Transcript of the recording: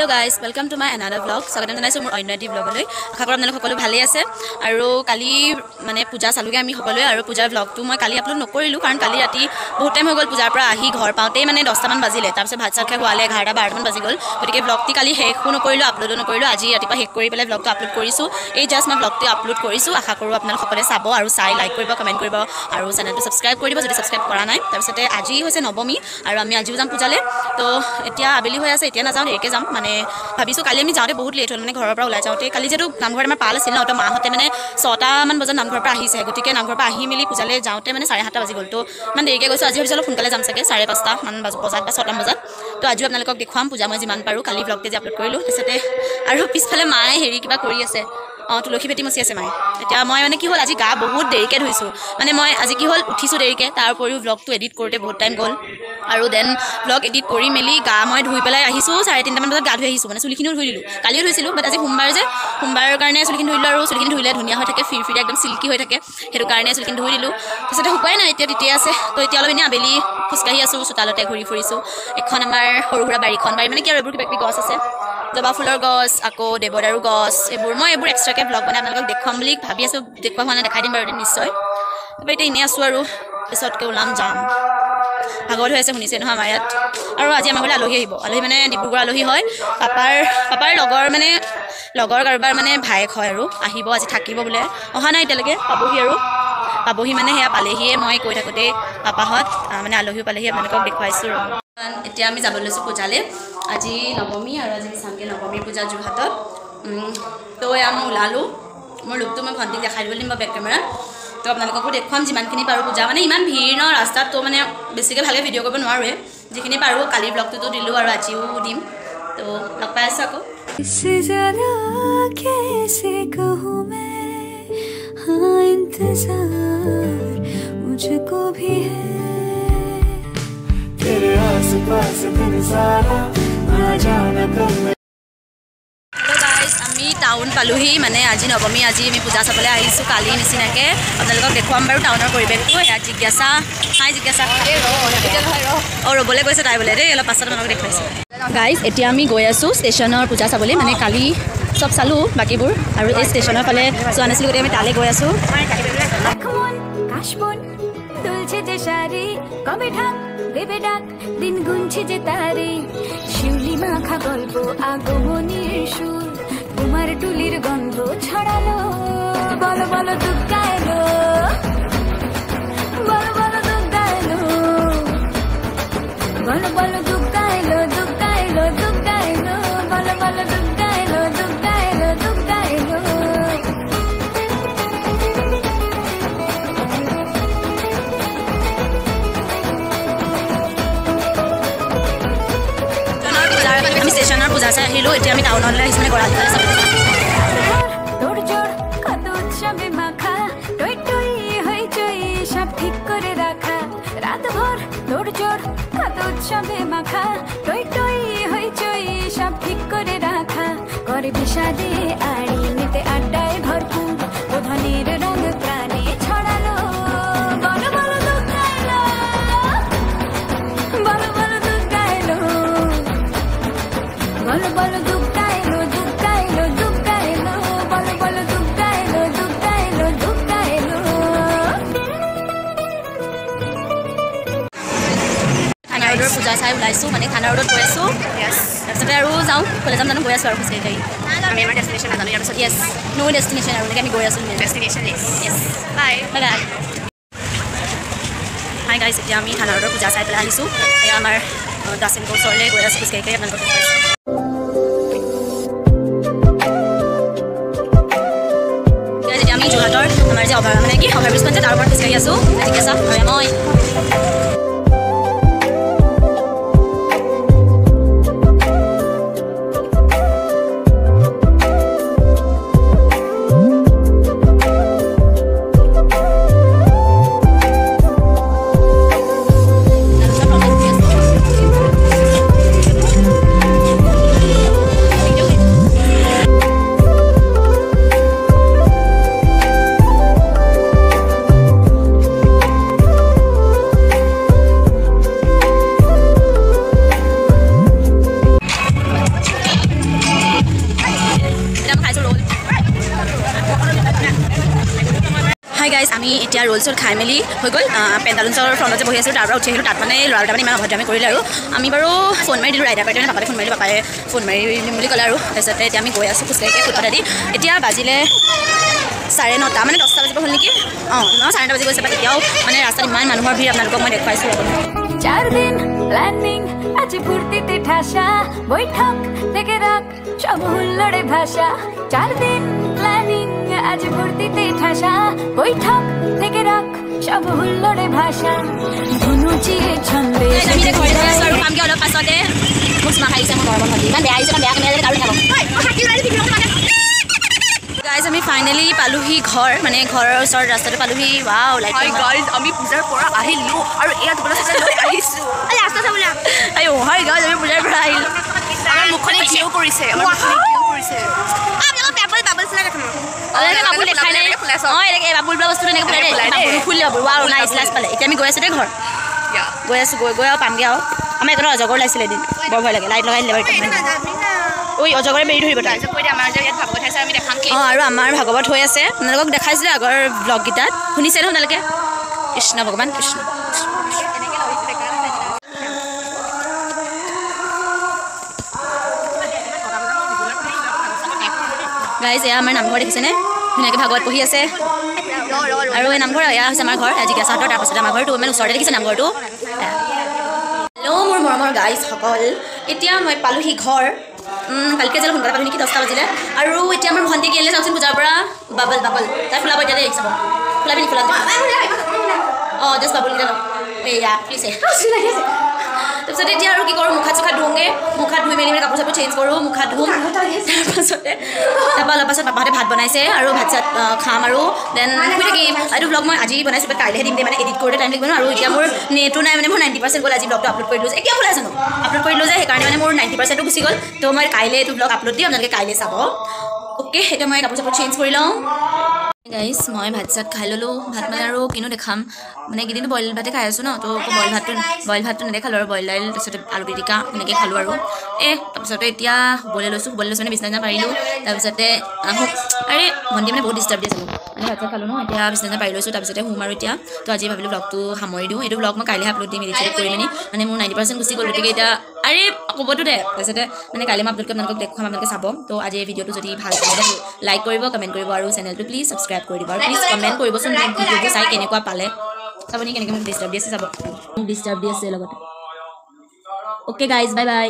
Hello guys, welcome to my another vlog. স্বাগতম জনাইছো মোৰ অন্য এটি vlogলৈ। আশা কৰোঁ আপোনালোক সকলো ভালে আছে আৰু কালি মানে পূজা চালুগে আমি সকলোৱে আৰু পূজাৰ vlogটো মই কালি আপলোড নকৰিলো কাৰণ কালি ৰাতি বহুত টাইম হৈ গ'ল পূজাৰ পৰা আহি ঘৰ পাওঁতেই মানে 10টা মান বাজিলে তাৰ পিছত ভাত চাত খাই হোৱালে 11টা 12টা মান বাজি গ'ল গতিকে vlogটি কালি শেষো নকৰিলো আপলোডো নকৰিলো আজি ৰাতিপুৱা শেষ কৰি পেলাই vlogটো আপলোড কৰিছো এই জাস্ট মই vlogটি আপলোড কৰিছো আশা কৰোঁ আপোনালোক সকলে চাব আৰু চাই লাইক কৰিব কমেন্ট কৰিব আৰু চেনেলটো সাবস্ক্ৰাইব কৰি দিব যদি সাবস্ক্ৰাইব কৰা নাই তাৰ পিছতে আজি হৈছে নৱমী আৰু আমি আজিও যাম পূজালে তো এতিয়া আবেলি হৈ আছে এতিয়া নাযাওঁ একে যাম মানে ভাবিছো কালি আমি যাওঁতে বহুত লেট হ'ল মানে ঘৰৰ পৰা ওলাই যাওঁতে কালি যেটো নামঘৰত আমাৰ পাল আছিল ন তো মাহতে মানে 6টা মান বজাত নামঘৰৰ পৰা আহিছে গতিকে নামঘৰৰ পৰা আহি মিলি পূজালে যাওঁতে মানে 7:30 বাজি গ'ল তো মানে দেৰিকে গৈছো আজি ভাবিছো সোনকালে যাম চাগে 5:30 মান বজাত বা 6টা বজাত তো আজি আপোনালোকক দেখুৱাম পূজা মই যিমান পাৰো কালি vlogতে যে আপলোড কৰিলো তাৰপিছতে আৰু পিছফালে মায়ে হেৰি কিবা কৰি আছে তুলসী পেটি মচি আছে মায়ে এতিয়া মই মানে কি হ'ল আজি গা বহুত দেৰিকে ধুইছো মানে মই আজি কি হ'ল উঠিছো দেৰিকে তাৰ উপৰিও vlogটো এডিট কৰোতে বহুত টাইম গ'ল আৰু দেন vlog এডিট কৰি মেলি গা মই ধুই পেলাই আহিছো 3:30 মান বজাত গা ধুই আহিছো মানে চুলিখিনিও ধুই দিলো কালিও ধুইছিলো বাট আজি সোমবাৰ যে সোমবাৰৰ কাৰণে চুলিখিনি ধুইলো আৰু চুলিখিনি ধুইলে ধুনীয়া হৈ থাকে ফিৰ একদম সিল্কি হৈ থাকে সেইটো কাৰণে চুলিখিনি ধুই দিলো তাৰপিছতে শুকাই নাই এতিয়া তিতে আছে তো এতিয়া অলপ এনে আবেলি খোজকাঢ়ি আছো চোতালতে ঘূৰি ফুৰিছো এখন আমাৰ সৰু সুৰা বাৰীখন বাৰী মানে কি আৰু এইবোৰ কিবা কিবি গছ আছে জবা ফুলৰ গছ আকৌ দেৱদাৰু গছ এইবোৰ মই এইবোৰ এক্সট্ৰাকে ব্লগ বনাই আপোনালোকক দেখুৱাম বুলি ভাবি আছো দেখুৱা হোৱা নাই দেখাই দিম বাৰু নিশ্চয় তাৰপৰা এতিয়া এনেই আছো আৰু পিছতকে ওলাম যাম ভাগৰ হৈ আছে শুনিছে নহয় আমাৰ ইয়াত আৰু আজি আমাৰ ঘৰলৈ আলহী আহিব আলহী মানে ডিব্ৰুগড় আলহী হয় পাপাৰ লগৰ কাৰোবাৰ মানে ভায়েক হয় আৰু আহিব আজি থাকিব বোলে অহা নাই এতিয়ালৈকে পাবহি মানে সেয়া পালেহিয়ে মই কৈ থাকোঁতে পাপাহঁত মানে আলহীও পালেহি আপোনালোকক দেখুৱাইছোঁ এতিয়া আমি যাব লৈছোঁ পূজালৈ আজি নৱমী আৰু আজি চামগে নৱমী পূজা যোৰহাটত তো এয়া মই ওলালোঁ মোৰ লুকটো মই ভণ্টিক দেখাই দিব দিম বা বেক কেমেৰা তো আপোনালোককো দেখুৱাম যিমানখিনি পাৰোঁ পূজা মানে ইমান ভিৰ ন ৰাস্তাত তো মানে বেছিকৈ ভালকৈ ভিডিঅ' কৰিব নোৱাৰোৱে যিখিনি পাৰোঁ কালিৰ ব্লগটোতো দিলোঁ আৰু আজিও দিম তো লগ পাই আছোঁ আকৌ मुझको भी है तेरे आस-पास दिन सारा आ जाना कब আমি টাউন পালোহি মানে আজি নৱমী আজি আমি পূজা চাবলৈ আহিছোঁ কালি নিচিনাকৈ আপোনালোকক দেখুৱাম বাৰু টাউনৰ পৰিৱেশটো এয়া জিজ্ঞাসা হাই জিজ্ঞাসা ৰ'বলৈ গৈছে তাই বোলে দেই অলপ পাছত আপোনালোকক দেখুৱাইছোঁ গাইজ এতিয়া আমি গৈ আছোঁ ষ্টেচনৰ পূজা চাবলৈ মানে কালি চব চালোঁ বাকীবোৰ আৰু এই ষ্টেচনৰ ফালে চোৱা নাছিলোঁ গতিকে আমি তালৈ গৈ আছোঁ দিন গুনছে যে তারে শিউলি মাখা গল্প আগমনের সুর তোমার টুলির গন্ধ ছড়ালো বলো বলো দুগ্গা এলো বলো বলো দুগ্গা এলো বলো বলো দুগ্গা এলো দুগ্গা এলো দুগ্গা এলো বলো বলো দুগ্গা এলো দুগ্গা এলো দুগ্গা এলো আমি ষ্টেচনৰ পূজা চাই আহিলোঁ এতিয়া আমি টাউনলৈ আহিছোঁ মানে গড়ালফালে চাবলৈ বিষাদে আড়ি নিতে আড্ডায় ভরপুর প্রধানের রঙ প্রাণে ছড়ালো বলো বলো দুগ্গা এলো বলো বলো দুগ্গা এলো বলো বলো দুগ্গা এলো দুগ্গা এলো দুগ্গা এলো বলো বলো দুগ্গা এলো দুগ্গা এলো দুগ্গা এলো থানা ৰোডৰ পূজা চাই ওলাইছোঁ মানে থানা ৰোডত গৈ আছোঁ তাৰপিছতে আৰু যাওঁ কলেজ যাম জানো গৈ আছোঁ আৰু খোজকাঢ়ি আমি আমাৰ ডেষ্টিনেশ্যন নাজানো ইয়াৰ পিছত য়েছ নো ডেষ্টিনেশ্যন আৰু এনেকৈ আমি গৈ আছোঁ ডেষ্টিনেশ্যন য়েছ bye bye bye hi guys এতিয়া আমি থানা ৰোডৰ পূজা চাই পেলাই আহিছোঁ এয়া আমাৰ দাসেনকৰ ওচৰলৈ গৈ আছোঁ খোজকাঢ়ি আপোনালোকক দেখুৱাইছোঁ যেতিয়া আমি যোৰহাটৰ আমাৰ যে মানে কি অভাৰব্ৰিজখন যে তাৰ ওপৰত খোজকাঢ়ি আছোঁ জিজ্ঞাসা হয় মই গাইজ আমি এতিয়া ৰোল চোল খাই মেলি হৈ গ'ল পেণ্টালুন্সৰ ফ্ৰণ্টতে বহি আছিলোঁ তাৰপৰা উঠি আহিলোঁ তাত মানে ল'ৰাটা মানে ইমান অভদ্ৰামি কৰিলে আৰু আমি বাৰু ফোন মাৰি দিলোঁ ৰাইডাৰ পাইতে পাপালে ফোন মাৰিলোঁ পাপাই ফোন মাৰি দিম বুলি ক'লে আৰু তাৰপিছতে এতিয়া আমি গৈ আছোঁ খোজকাঢ়িকে ফুটপাথেদি এতিয়া বাজিলে 9:30 মানে 10টা বাজিব হ'ল নেকি অঁ 9:30 বাজি গৈছে বাট এতিয়াও মানে ৰাস্তাত ইমান মানুহৰ ভিৰ আপোনালোকক মই দেখুৱাইছোঁ 4 দিন প্ল্যানিং আজ ফুর্তিতে ঠাসা বৈঠক থেকে রাখ সব হুল্লোড়ে ভাষা 4 দিন প্ল্যানিং আজ ফুর্তিতে ঠাসা বৈঠক থেকে রাখ সব হুল্লোড়ে ভাষা ধনুচিয়ে ছন্দে আমি এতিয়া ঘৰলৈ আছোঁ আৰু পামগৈ অলপ পাছতে মোক চুমা খাই দিছে মোৰ গৰমত হ'লে ইমান বেয়া আহিছে ইমান বেয়া কেনেকৈ কাৰো নাপাব গাইজ আমি ফাইনেলি পালোহি ঘৰ মানে ঘৰৰ ওচৰত ৰাস্তাটো পালোহি ৱাও লাইক গাইজ আমি পূজাৰ পৰা আহিলো আৰু এয়া তোমালোক লৈ আহিছো ৰাস্তা চাবলৈ আইও হয় গাইজ আমি পূজাৰ পৰা আহিলোঁ আমাৰ মুখখনে কিয় কৰিছে আমাৰ মুখখনে কিয় কৰিছে আপোনালোক পেপল বাবল ফুলা দেখোন অলৰেডি বাবুল দেখাই নাই অঁ এনেকৈ বাবুল বোলা বস্তুটো এনেকৈ ফুলাই দেই ফুলি বাবুল ৱাও নাইচ লাজ পালে এতিয়া আমি গৈ আছোঁ দেই ঘৰ গৈ আছোঁ গৈ আৰু পামগৈ আৰু আমাৰ একেবাৰে অজগৰ লাগিছিলে এদিন বৰ ভয় লাগে লাইট লগাই দিলে বাৰু ঐ অজগৰে বেৰি ধৰিব তাই আমাৰ যে ইয়াত ভাগৱত আছে আমি দেখাম কি অঁ আৰু আমাৰ ভাগৱত হৈ আছে আপোনালোকক দেখাইছিলোঁ আগৰ ব্লগকেইটাত শুনিছে নহয় আপোনালোকে কৃষ্ণ ভগৱান কৃষ্ণ গাইজ এয়া আমাৰ নামঘৰ দেখিছেনে ধুনীয়াকৈ ভাগৱত পঢ়ি আছে আৰু এই নামঘৰ এয়া হৈছে আমাৰ ঘৰ আজি কেঁচাহঁতৰ তাৰপাছত আমাৰ ঘৰটো ইমান ওচৰতে দেখিছে নামঘৰটো হেল্ল' মোৰ মৰমৰ গাইজসকল এতিয়া মই পালোহি ঘৰ কালিকে যেন সোনকালে পালোঁ নেকি 10টা বাজিলে আৰু এতিয়া আমাৰ ভণ্টি গেলে চাওকচোন পূজাৰ পৰা বাবল তাই ফুলাব এতিয়া দেই চাব ফুলাবি ফুলাব অঁ জাষ্ট বাবুলকেইটা লওঁ এয়া প্লিজ তাৰপিছতে এতিয়া আৰু কি কৰোঁ মুখ হাত ধুওঁগৈ মুখ হাত ধুই মেলি কাপোৰ চাপোৰ চেঞ্জ কৰোঁ মুখ হাত ধুম তাৰপাছতে তাৰপৰা অলপ পাছত পাপাহঁতে ভাত বনাইছে আৰু ভাত চাত খাম আৰু দেন শুই থাকিম এইটো ব্লগ মই আজি বনাইছোঁ বাট কাইলৈহে দিম দে মানে এডিট কৰোঁতে টাইম লাগিব ন আৰু এতিয়া মোৰ নেটো নাই মানে মোৰ 90% গ'ল আজি ব্লগটো আপলোড কৰি দিলোঁ যে এতিয়া ফুলাই জানো আপলোড কৰি দিলোঁ যে সেইকাৰণে মানে মোৰ 90%টো গুচি গ'ল তো মই কাইলৈ এইটো ব্লগ আপলোড দিম আপোনালোকে কাইলৈ চাব অ'কে এতিয়া মই কাপোৰ চাপোৰ চেঞ্জ কৰি লওঁ গাইজ মই ভাত চাত খাই ল'লোঁ ভাত মানে আৰু কিনো দেখাম মানে এইকেইদিনটো বইল ভাতে খাই আছোঁ ন তো বইল ভাতটো নেদেখালোঁ আৰু বইল দাইল তাৰপিছতে আলু পিটিকা এনেকৈ খালোঁ আৰু তাৰপিছতে এতিয়া শুবলৈ লৈছোঁ মানে বিছনা পাৰিলোঁ তাৰপিছতে আৰে ভণ্টি মানে বহুত ডিষ্টাৰ্ব দি আছিলোঁ মানে ভাত চাত খালোঁ ন এতিয়া বিছনা পাৰি লৈছোঁ তাৰপিছতে শুম আৰু এতিয়া তো আজি ভাবিলোঁ ব্লগটো সামৰি দিওঁ এইটো ব্লগ মই কাইলৈ আপলোড দিম এডিট কৰি মেলি মানে মোৰ 90% গুচি গ'ল গতিকে এতিয়া আৰে ক'বতো দে তাৰপিছতে মানে কাইলৈ মই আপলোড কৰি আপোনালোকক দেখুৱাম আপোনালোকে চাব তো আজি এই ভিডিঅ'টো যদি ভাল পালে লাইক কৰিব কমেণ্ট কৰিব আৰু চেনেলটো প্লিজ ছাবস্ক্ৰাইব কৰি দিব আৰু প্লিজ কমেণ্ট কৰিবচোন ভিডিঅ'টো চাই কেনেকুৱা পালে চাবনি কেনেকৈ মোক ডিষ্টাৰ্ব দি আছে চাব মোক ডিষ্টাৰ্ব দি আছে লগতে অ'কে গাইজ বাই বাই